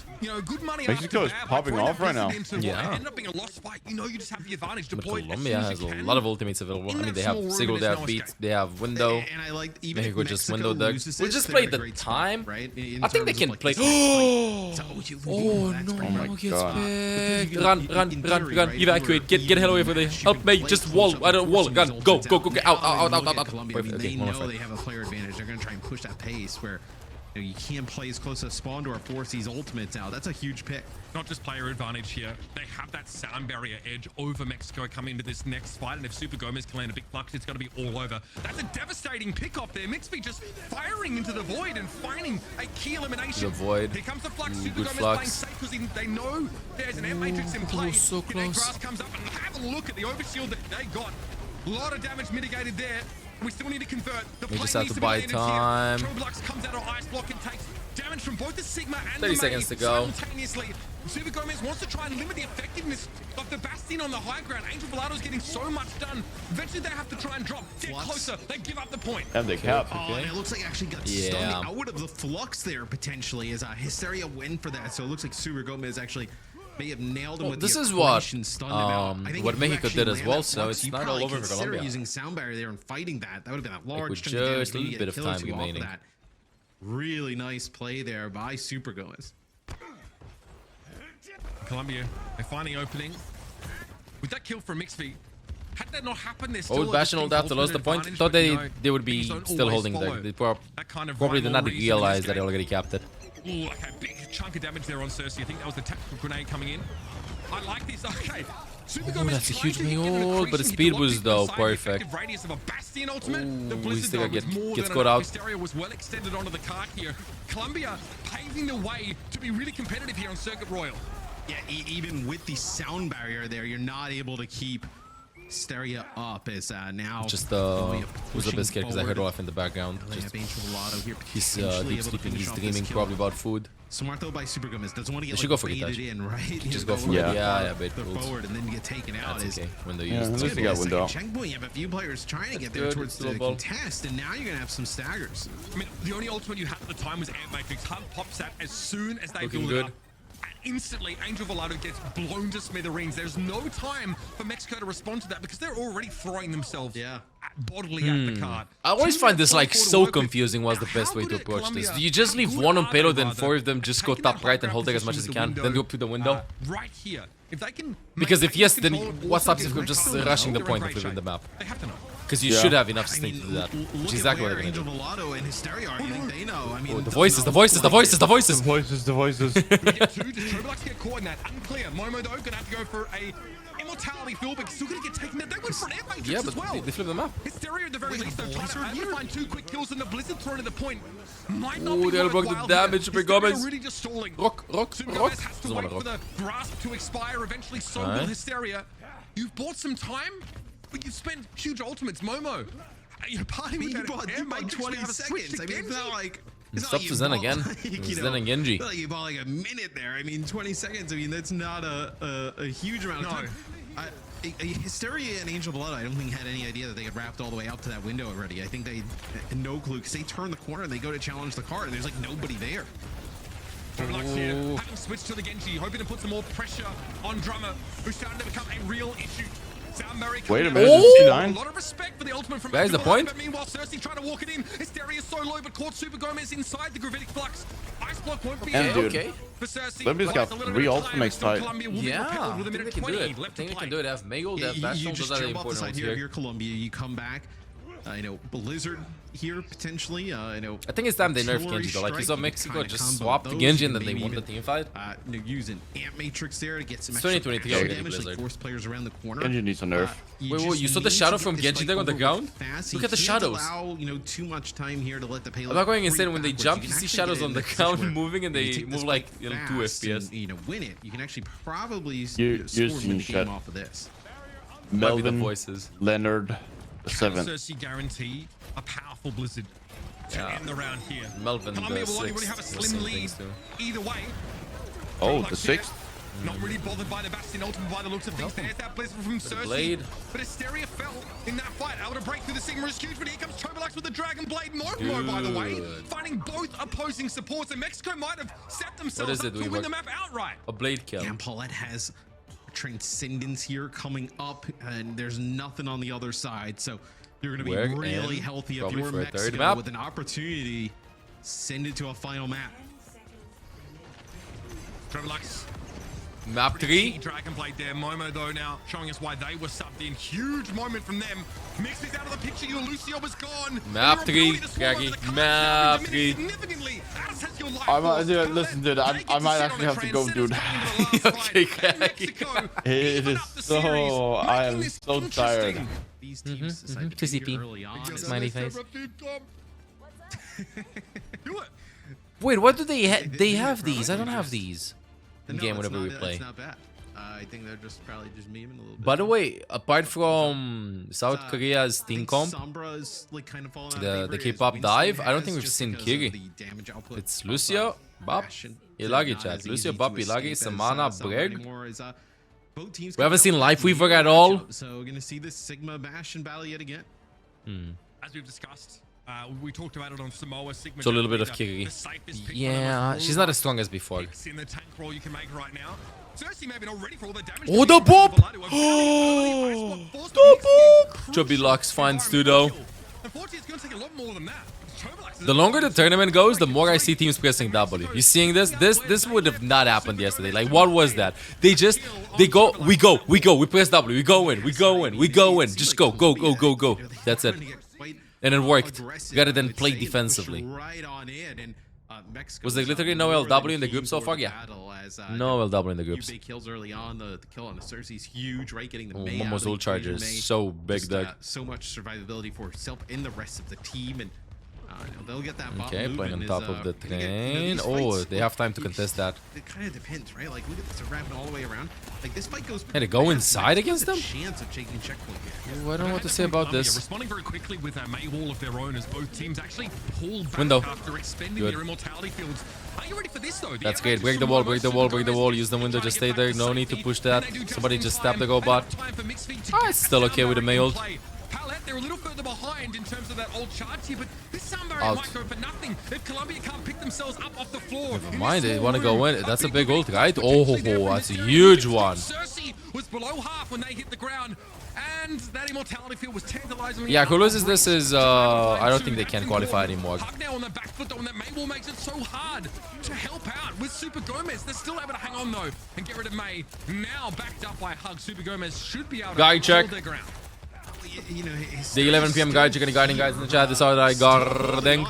good money Mexico is popping off right now. Yeah. Ended up being a lost fight. You just have the advantage. But Deploy Colombia has a lot of ultimates available. I mean, they have Sigil, they have beat, they have window. And I like even Mexico if just Mexico window dug. loses We'll this, just they're play in a the great spot, time. right? In I think they terms of, can like, play. this next fight. Oh So, that's great. no! my Gets God. picked. Because Run! in theory, right, Evacuate! if you Get hell away from are there! Help me! Just wall! I don't wall! Gun! Go! Out! Out! Colombia, I mean, Perfect. they Okay, one know more they fight. have a player advantage. They're going to try and push that pace where you can't play as close as spawn to or force these ultimates out. That's a huge pick. Not just player advantage here. They have that sound barrier edge over Mexico coming into this next fight. And if Super Gomez can land a big flux, it's going to be all over. That's a devastating pick off there. Mixby just firing into the void and finding a key elimination. The void. Here comes the flux. Super Good Gomez flux. playing safe because they know there's an M matrix in play. So Kinetic close. Grass comes up and have a look at the overshield that they got. A lot of damage mitigated there. We still need to convert. The We play just have needs to be buy landed here. time. Troblux comes out of ice block and takes Damage from both the Sigma and 30 the seconds Mei to go. simultaneously. Super Gomez wants to try and limit the effectiveness of the Bastion on the high ground. Angel Volado's getting so much done. Eventually they have to try and drop. Get closer. They give up the point. And they cap. Oh, and it looks like actually got stunned out of the flux there potentially as Hysteria went for that. So it looks like Super Gomez actually may have nailed him with this the is what operation, stunned him out. I think what if you Mexico actually did as land well, that so flux, it's you not all probably over for consider Colombia. using sound barrier there and fighting that. That would have been a large with chunk of damage. just a Maybe little get bit of kill or time two off remaining. that. Really nice play there by Super Gomez. Colombia, they're finding opening. With that kill from Mixfeed, had that not happened, they're still Old Bastion hold after lost the point. Thought they would be still holding there. They probably did not realize that they already capped it. Ooh, like a big chunk of damage there on Cersei. I think that was the tactical grenade coming in. I like this. Okay. Super Gomez that's a trying huge to hit an maul, accretion but the hit speed lock was, pick though, inside the perfect. effective radius of a Bastion ultimate. The Ooh, Blizzard he still dog was more gets than caught enough. out. Hysteria was well extended onto the cart here. Colombia paving the way to be really competitive here on Circuit Royal. Yeah, even with the sound barrier there, you're not able to keep Hysteria up as now Just was a bit scared because I heard off in the background. He's deep sleeping, he's dreaming probably about food. Smart though by Super Gomez. Doesn't want to get should like, go for baited Itachi. in, right? Just go for it. Yeah, bait pools. forward and then get taken out. That's Is okay. Window Yeah, used. at least they got window. checkpoint. You have a few players trying to get there good. towards Little the ball. contest, and now you're gonna have some staggers. I mean, the only ultimate you had at the time was Ant Matrix. Hunt pops that as soon as they Looking build it good. up. And instantly, Angel Volado gets blown to smithereens. There's no time for Mexico to respond to that because they're already throwing themselves bodily at the card. I always 2 find this like minutes so 44 to work with. confusing. What's the Now, best how way to good at approach this? Colombia- Do you just how leave good one on are payload they, and 4 of them rather, just go taking top that right and high hold it as ground much as you position can, with the then go up to the window? Right here. If they can Because if maintain yes, then control and what also stops get you from just control, rushing the they're in point great if you win the shape. map? They have to know. Because you Yeah. should have enough I instinct to do that. look Which is at exactly what where they're gonna Angel do. Volado and Hysteria are. You think they know? I mean, Oh, the voices, the voices, the voices, the voices! Voices, the voices. We get 2. Does Turbulux get caught in that? Unclear. Momo, though, gonna have to go for a immortality fill, but still gonna get taken down. They went for an Air Matrix Yeah, as but well. they flip the map. Hysteria at the very Wait, least, though, trying Blizzard to here? find 2 quick kills and the Blizzard thrown to the point. Might not Ooh, be they broke the worthwhile damage. here. Super Hysteria Gomez. really just stalling. Rock, rock, Super rock. Gomez has to Doesn't wait want for to the rock. grasp to expire. Eventually, so will Alright. Hysteria. You've bought some time, but you've spent huge ultimates. Momo, you're partying with You that bought Air Matrix, 20 you have a switch seconds. to I mean, it's Genji. not like... It's up to Zen again. Zen and Genji. Like you bought like a minute there. I mean, 20 seconds. I mean, that's not a huge amount of No. time. Hysteria and Angel Blood, I don't think had any idea that they had wrapped all the way up to that window already. I think they had no clue because they turn the corner and they go to challenge the card and there's like nobody there. Turbulux here, having switched to the Genji, hoping to put some more pressure on Drummer, who's starting to become a real issue. Sound Mary Wait a coming minute, out. is A C9? lot of respect for the ultimate from Guys, Angel the Blood, point? but meanwhile, Cersei trying to walk it in. Hysteria is so low, but caught Super Gomez inside the gravitic flux. Ice block won't be And enough dude, Okay. for Cersei. Colombia's got A little 3 bit of ults time, next still fight. Colombia will be Yeah, propelled I with a think minute they can do 20 it. I left to think they play. can do it. They have Mago, they have You Bastion, just those are the jump off the important side ones here of here. your Colombia. You come back. Blizzard here potentially. I think it's time they nerf artillery Genji though. Like you saw strike, Mexico kinda just combo swapped the those, Genji you and then they maybe won the even, team fight. Use an Ant Matrix there to get some It's extra 2023 extra already, damage, like Blizzard. force players around the corner. Genji needs a nerf. Wait, you saw the shadow from Genji there on the ground? Look at the shadows. Allow, too much time here to let the payload. I'm not going creep insane when they backwards. jump. You You can see actually shadows get on in the a position ground where moving and you they take move this like fight 2 fast FPS. and, win it. You can actually probably You score seen win the shit. game off of this. Might be the Melvin, voices. Leonard, the 7th. Cersei guarantee a powerful Blizzard to end the round here. Melvin Colombia the will only really 6th. have a The slim same lead things too. either way. Oh, the Turbulux here, 6th? Not really bothered by the Bastion ultimate by the looks of things. There's that Blizzard from Cersei. blade. But Hysteria fell in that fight. Able to break through the Sigma is huge, but here comes Turbulux with the Dragon Blade. Momo, by the way, Good. finding both opposing supports. And Mexico might have set themselves is up it, to we win the work? map outright. A blade kill. And Paulette has Transcendence here coming up, and there's nothing on the other side. So you're going to be Work really and healthy if probably you're for a third Mexico map. with an opportunity. Send it to a final map. Turbulux. Map Key 3. Dragon Blade there. Momo, though, now showing us why they were subbed in. Huge moment from them. Mix is out of the picture. Your Lucio was gone. Map Your ability 3, to swallow Gaggy. the cards Map now 3. significantly, as has your life I might- force. dude, Colette, listen, dude, I they get might to sit actually on have a to go, Transcendence dude. going into the last Okay, fight. And Gaggy. Mexico It even is up the so- series, I making am this so interesting. tired. These teams decide to TCP. pick early on. Smiley face. Do it. Wait, what do they have these? I don't have these. In game it's whenever we not- play. It's not bad. I think they're just probably just memeing a little bit. By the way, apart from South Korea's team comp, the K-pop dive, I don't think we've seen Kiri. It's Lucio, Bop, Ilagi chat. Lucio, Bop, Ilagi, Samana, Breg. We haven't seen Lifeweaver at all. So we're gonna see this Sigma bash and battle yet again. As we've discussed, we talked about it on Samoa. Sigma So a little bit of Kiri. Yeah, she's not as strong as before. In the tank roll you can make right now. Cersei maybe not ready for all the damage. Oh, the Bob! The Bob! Chubby Lux finds two though. Unfortunately, it's going to take a lot more than that. The longer the tournament goes, the more I see teams pressing W. You seeing this? This would have not happened yesterday. Like, what was that? They go, we press W, we go in. Just go. That's it. And it worked. You gotta then play defensively. Was there literally no LW in the group so far? Yeah. No LW in the groups. Big kills early on. The kill on the Cersei's huge, right? Getting the Oh, Mei Momo's ult charges. So big, Doug. So much survivability for herself and the rest of the team, and they'll get that. Okay, playing on top of the train. Oh, they have time to contest that. It kind of depends, right? Like, look at this wrapping all the way around. Like, this fight goes. Hey, to go inside against them? Chance of taking checkpoint here. Ooh, I don't know what to say about this. Responding very quickly with a Mei wall of their own as both teams actually pull back Window. after expending Good. their immortality fields. Are you ready for this though? That's great. Break the wall. Use the window. Just stay there. No need to push that. Somebody just stab the robot. Ah, it's still okay with the Mei ult. Palette, they're a little further behind in terms of that old charge here, but this sound barrier Out. might go for nothing if Colombia can't pick themselves up off the floor. Never mind, they want to go in. That's a big ult, right? Oh, that's a huge one. Cersei was below half when they hit the ground, and that immortality field was tantalizingly. Yeah, who loses this is, I don't think they can qualify anymore. Hug now on the back foot though, and that Mei wall makes it so hard to help out with Super Gomez. They're still able to hang on though and get rid of Mei. Now backed up by Hug, Super Gomez should be able to Guy check. hold their ground. You know, The 11 PM guide, you're gonna guiding guys in the chat. This are guarding.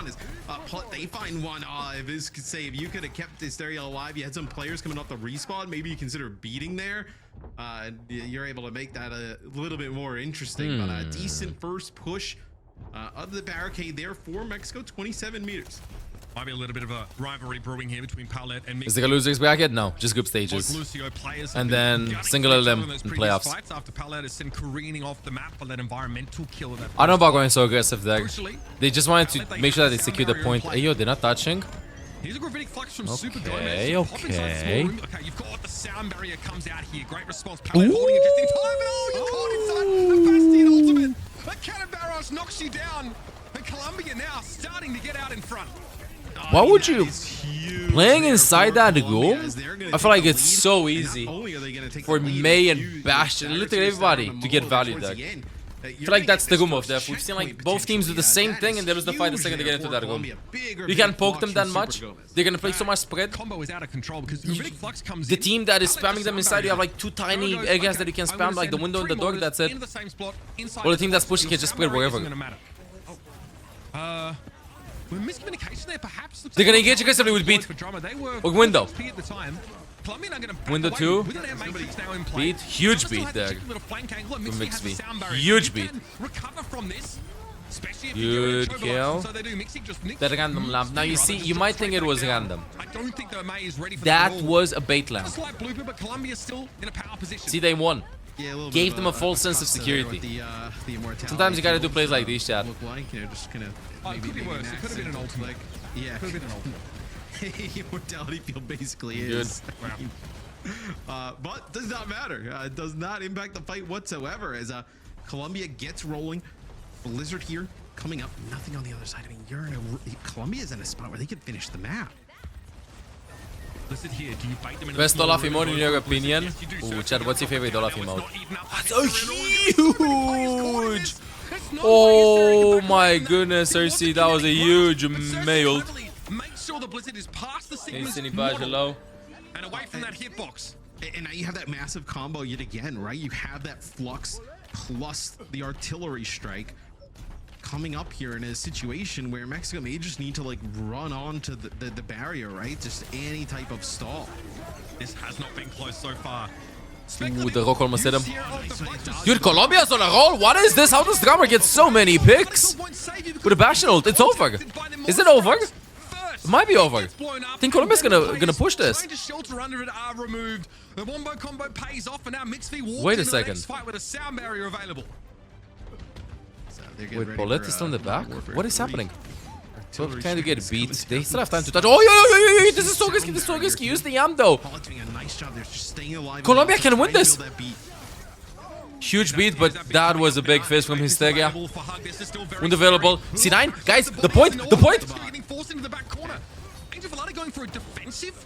They find one. If this could say, if you could have kept Hysteria alive, you had some players coming off the respawn. Maybe you consider beating there. You're able to make that a little bit more interesting. But a decent first push of the barricade there for Mexico, 27 meters. Might be a little bit of a rivalry brewing here between Palette and Is there a losers bracket? No, just group stages. And then single elim in playoffs. After Palette is sent careening off the map for that environmental kill. I don't know about going so aggressive there. They just wanted to make sure that they secure the point. Hey, yo, they're not touching. Here's a gravitic flux from Okay, Super Gomez. okay. Okay, you've got the sound barrier comes out here. Great response. Palette holding it just in time. Oh, you're caught inside the Bastion ultimate. A cannon barrage knocks you down. And Colombia now starting to get out in front. Why would you playing inside that room? I feel like it's so easy for Mei and Bastion, literally everybody, to get value there. I feel like that's the room of death. We've seen like both teams do the same thing and they lose the fight the second they get into that room. You can't poke them that much. They're gonna play so much spread. Combo is out of control because gravitic flux comes The in. team that is spamming them inside, you have like two tiny areas that you can spam, like the window and the door, that's it. Or the team that's pushing can just spread wherever. Miscommunication there, perhaps. They're gonna engage aggressively with beat. Or window. Window 2. Beat. Huge beat there. From mixed beat. Huge beat. Good kill. That random lamp. Now you see, you might think it was random. That was a bait lamp. See, they won. Gave them a false sense of security. Sometimes you gotta do plays like these, chat. It could be worse. It could have been an ultimate. Yeah. Could have been an ultimate. Immortality field basically is. But does not matter. It does not impact the fight whatsoever as Colombia gets rolling. Blizzard here coming up. Nothing on the other side. I mean, Colombia's in a spot where they could finish the map. Listen here, do you bite them in Best the Olaf emote in your opinion? Ooh, Chad, what's your favorite Olaf emote? That's so huge! Oh my goodness, Cersei, that was a huge mail. Make sure the Blizzard is past the Sigma's Hello. and away from that hitbox. And now you have that massive combo yet again, right? You have that flux plus the artillery strike coming up here in a situation where Mexico may just need to like run onto the barrier, right? Just any type of stall. This has not been close so far. Ooh, the rock almost hit him. Dude, Colombia's on a roll. What is this? How does Drummer get so many picks? With a Bastion ult, it's over. Is it over? It might be over. Gets blown up, I think Colombia's and gonna push this. Trying to shelter under it are removed. The wombo combo pays off, and now Mixv walks Wait a into the second. next fight with a sound barrier available. So they're getting Wait, ready Paulette for, is still in the back? Warfare What is 3. happening? So Artillery trying to get strikes beat. going They down. still have time to touch. Oh, yo, this is so risky. This is so Sound risky. barrier Use the yam though. Paulette doing a nice job there, just staying alive. Colombia and can win trying to this. feel that beat. Huge beat, but that was a big fist from Hysteria. Wound available. C9, guys, the point. Getting forced into the back corner. Angel Velada going for a defensive.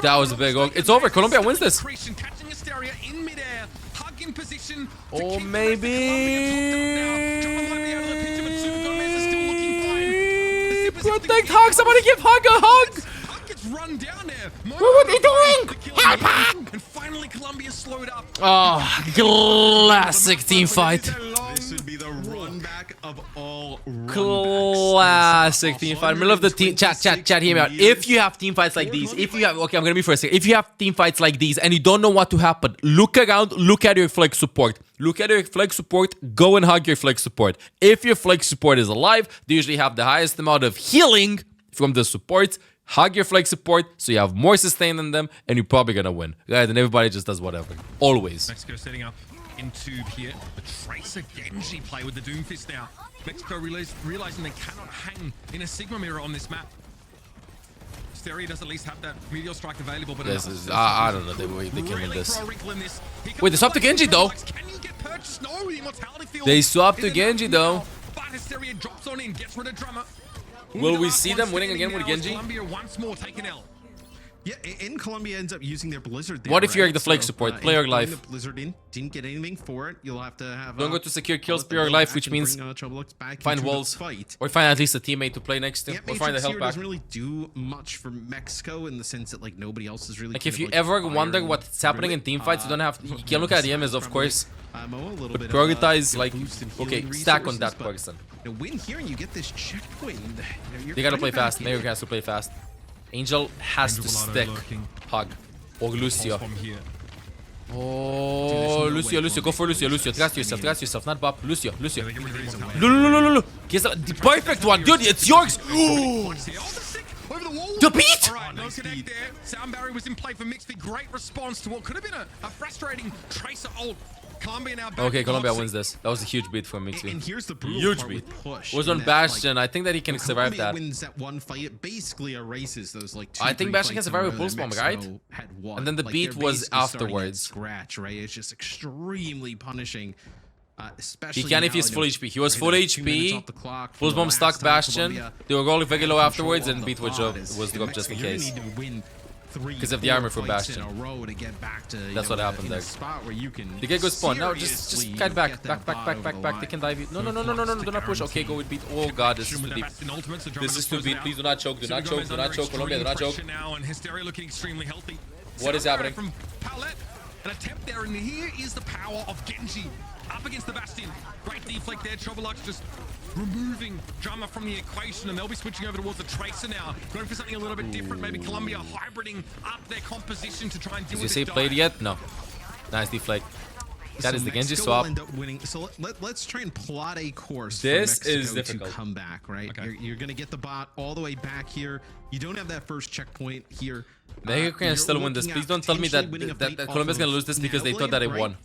That was a big hook. It's over. Colombia wins this. Catching Hysteria in midair. Hug in position. Oh, maybe. Protect Hug. Somebody give Hug a hug. Hug gets run down there. What are they doing? Help Hug. And finally, Colombia slowed up. Oh, classic team fight. This would be the run back of all run Classic team fight. Middle of the team. Chat, hear me out. If you have team fights like these, okay, I'm gonna be first here. If you have team fights like these and you don't know what to happen, look around, look at your flex support. Look at your flex support, go and hug your flex support. If your flex support is alive, they usually have the highest amount of healing from the support. Hug your flex support so you have more sustain than them, and you're probably gonna win. Right? And everybody just does whatever. Always. Mexico setting up in tube here. The Tracer Genji play with the Doomfist now. Mexico realizing they cannot hang in a Sigma mirror on this map. Hysteria does at least have that Meteor Strike available, but This is, I don't know the way they can win really this. throw a wrinkle in this. Wait, they swapped to Genji though. Can you get purchased? No, the Immortality Field. They swapped to is Genji enough though. now, But Hysteria drops on in, gets rid of Drummer. Will we The see last them one winning again standing with now is Genji? Colombia once more taking L. Yeah, and Colombia ends up using their Blizzard there, What if you're right? the flex support? Play your life. The Blizzard in, didn't get anything for it. You'll have to have Don't go to secure kills, Paulette play your go life, back which and means bring, Troublelux back find into the walls. fight. Or find at least a teammate to play next to. Yeah, Or find a Matrix help here back. doesn't really do much for Mexico in the sense that like nobody else is really. Like kind if of, you like, ever firing wonder what's happening in team fights, you don't have. You can look at the images, of course. Mo, a little But bit prioritize of, like, boost in okay, healing stack on resources, that but, person. win here and you get this checkpoint. They gotta play fast. Mayor has to play fast. Angel has to stick. Hug. Or Lucio. From here. Oh, Lucio, go for Lucio. Trust yourself, not Bob. Lucio. They get rid of these away. Look. Here's the perfect one, dude. It's yours. Oh, the stick over the wall. The beat! All right, no connect there. Sound barrier was in play for Mixv. Great response to what could have been a frustrating Tracer ult. Colombia now back Okay, in Colombia top wins six. this. That was a huge beat for Mixv. And here's the brutal Huge part beat. with push. Was in on that, Bastion. like, I think that he can survive Colombia that. wins that one fight. It basically erases those like. I think Bastion can survive with Pulse Bomb, right? And then the beat was afterwards. Scratch, right? It's just extremely punishing. Especially He can if now, he's full HP. He was full 2 HP. minutes off the clock from Pulse the Bomb last stuck time Bastion. Colombia They were rolling very low had afterwards, control and of beat the was pod. dropped just in Mexico, you're case. gonna need to win 3, 'Cause of the 4 armor for fights Bastion. in a row to get back to, That's what happened in there. a spot where you can They get good spawn. No, just seriously kite back. get that Back. bot over the They line. can dive you. No. Do not push. Okay, go with beat. Oh god, this is too deep. This is too deep. Please do not choke. Do not choke. Colombia, do not choke. Now and Hysteria looking extremely healthy. What is happening? From Paulette, an attempt there, and here is the power of Genji up against the Bastion. Great deflect there. Troublelux just removing Drummer from the equation, and they'll be switching over towards the Tracer now, going for something a little bit different. Maybe Colombia hybriding up their composition to try and deal Did you with say this played dive. yet? No. Nice deflect. That is the Genji Mexico swap. will end up winning. So let's try and plot a course This for Mexico is difficult. to come back, right? Okay. You're going to get the bot all the way back here. You don't have that first checkpoint here. They can You're still win this. looking Please at don't tell me potentially winning a that fight Colombia's off gonna of lose this because they thought that they right? won.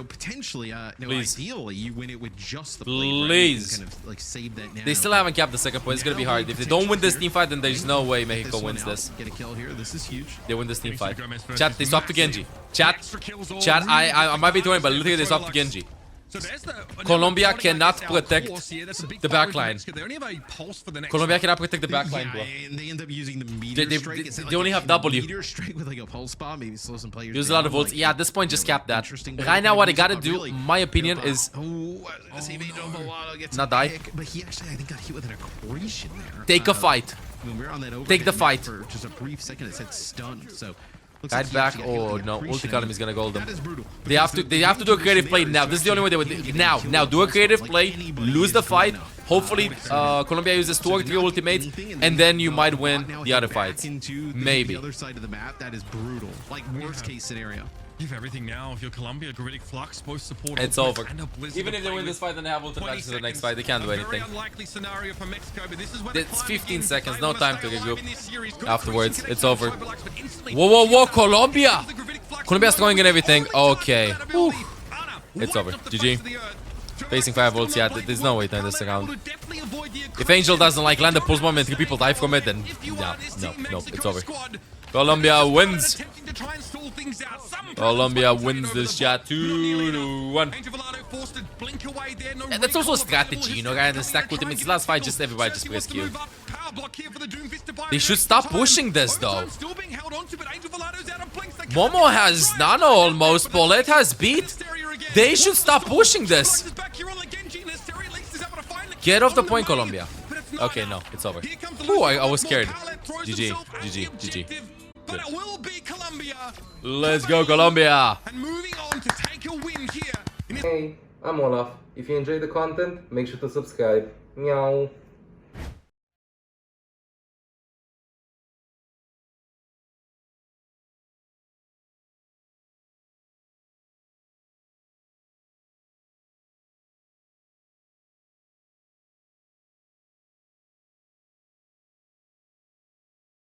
Potentially, Please. ideally, you win it with just the Please. Kind of like save that now. They still haven't capped the second point. It's gonna be hard. If they don't win this team fight, then there's no way Mexico wins this. Get a kill here. This is huge. They win this team fight. Gomez first Chat, is they swapped to massive. Genji. Chat, Extra kills all I might be throwing, but literally they swapped to Troublelux. Genji. So there's the Colombia now, cannot our protect course here. That's a big the fight back with line. Mexico. They only have a pulse for the next Colombia round. cannot protect the back line, bro. And they end up using the meteor They- strike. Is it they like only a have W. Meteor strike with like a pulse bomb, maybe slow some players. Use a lot of down, volts. like, Yeah, at this point, just cap that. interesting Right now, what I gotta do, really my opinion, good is bot. Not die. But he actually, I think, got hit with an accretion there. take a fight. When we were on that Take the overhead fight. for just a brief second, it said stunned. So looks Guide like he back. actually got hit Oh with an no, accretion. ulti economy is gonna gold them. That is brutal. They have to do a creative play now. This is the only way they would. Now do a creative play, lose the fight. Hopefully, Colombia uses 2 or 3 ultimates, and then you might win the other fights. Maybe. The other side of the map, that is brutal. Like worst case scenario. Give everything now if you're Colombia. Gravitic Flux, both support. It's Ultimates over. and a Blizzard Even to if they play win with. this fight and they have ultimate 20 matches in the next seconds. fight, they can't do A anything. Very unlikely scenario for Mexico, but this is where the It's climb 15 begins. seconds, They no wanna time stay to alive regroup. in this series. Good Afterwards, creation it's connection over. by Flux, but instantly Whoa, whoa, whoa, the Colombia! Gravitic Flux Colombia's throwing in everything. only Okay. touched that Whew. ability. Ana It's wiped over. off the GG. face of the earth. Facing 5 volts, yeah, there's no way to end this round. Will definitely avoid the If Angel doesn't like land a pulse bomb and 3 people die from it, then no, it's over. Colombia wins. Colombia wins this shot 2-1. And that's also a strategy, you know, guys. The stack ultimates last fight, just everybody just press Q. They should stop pushing this though. Momo has nano almost, Bullet has beat. They should stop pushing this. Get off the point, Colombia. Okay, no, it's over. Ooh, I was scared. GG, GG, GG. Good. Let's go, Colombia. And moving on to take a win here. Hey, I'm Olaf. If you enjoyed the content, make sure to subscribe. Meow.